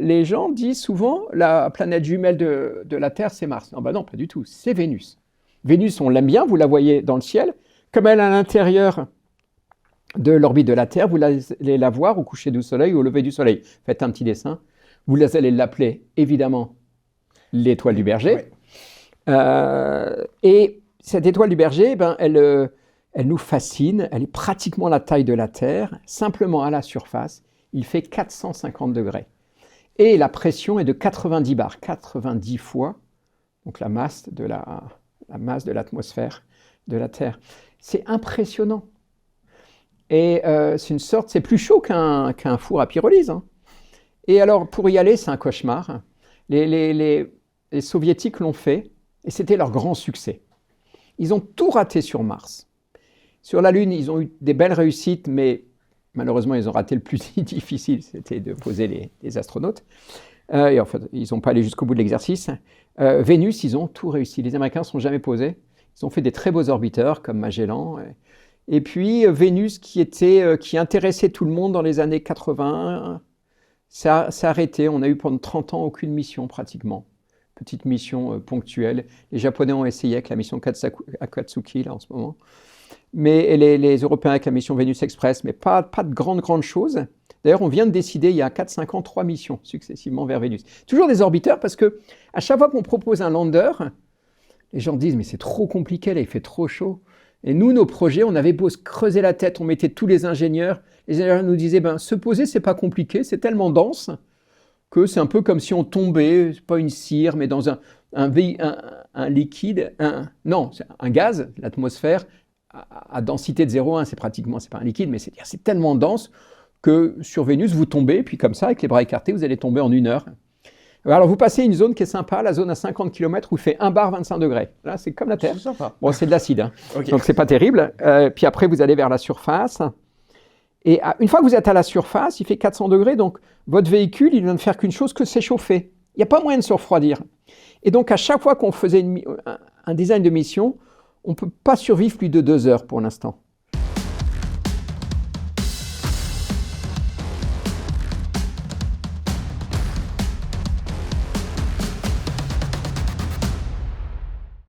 les gens disent souvent la planète jumelle de la Terre, c'est Mars. Non, non, pas du tout, c'est Vénus. Vénus, on l'aime bien, vous la voyez dans le ciel. Comme elle est à l'intérieur de l'orbite de la Terre, vous allez la voir au coucher du Soleil ou au lever du Soleil. Faites un petit dessin. Vous allez l'appeler, évidemment, l'étoile du Berger. Oui. Et cette étoile du Berger, elle nous fascine. Elle est pratiquement la taille de la Terre. Simplement à la surface, il fait 450 degrés. Et la pression est de 90 bars, 90 fois donc la masse de l'atmosphère de la Terre. C'est impressionnant. Et c'est plus chaud qu'un four à pyrolyse. Hein. Et alors, pour y aller, c'est un cauchemar. Les Soviétiques l'ont fait, et c'était leur grand succès. Ils ont tout raté sur Mars. Sur la Lune, ils ont eu des belles réussites, mais malheureusement, ils ont raté le plus difficile, c'était de poser les astronautes. Et en fait, ils n'ont pas allé jusqu'au bout de l'exercice. Vénus, ils ont tout réussi. Les Américains ne se sont jamais posés. Ils ont fait des très beaux orbiteurs, comme Magellan. Et puis, Vénus, qui intéressait tout le monde dans les années 80, ça s'est arrêté. On a eu pendant 30 ans aucune mission, pratiquement. Petite mission ponctuelle. Les Japonais ont essayé avec la mission Akatsuki, là, en ce moment. Mais les Européens avec la mission Vénus Express, mais pas de grandes choses. D'ailleurs, on vient de décider, il y a 4-5 ans, 3 missions successivement vers Vénus. Toujours des orbiteurs, parce que à chaque fois qu'on propose un lander, les gens disent « mais c'est trop compliqué, là, il fait trop chaud ». Et nous, nos projets, on avait beau se creuser la tête, on mettait tous les ingénieurs nous disaient « se poser, c'est pas compliqué, c'est tellement dense que c'est un peu comme si on tombait, c'est pas une cire, mais dans un liquide, un gaz, l'atmosphère, à densité de 0,1, c'est pas un liquide, mais c'est tellement dense que sur Vénus, vous tombez, puis comme ça, avec les bras écartés, vous allez tomber en 1 heure. Alors, vous passez une zone qui est sympa, la zone à 50 km où il fait 1 bar 25 degrés. Là, c'est comme la Terre. C'est sympa. Bon, c'est de l'acide, hein. Okay. Donc c'est pas terrible. Puis après, vous allez vers la surface. Et une fois que vous êtes à la surface, il fait 400 degrés, donc votre véhicule, il ne vient de faire qu'une chose, que s'échauffer. Il n'y a pas moyen de se refroidir. Et donc, à chaque fois qu'on faisait un design de mission, on ne peut pas survivre plus de 2 heures pour l'instant.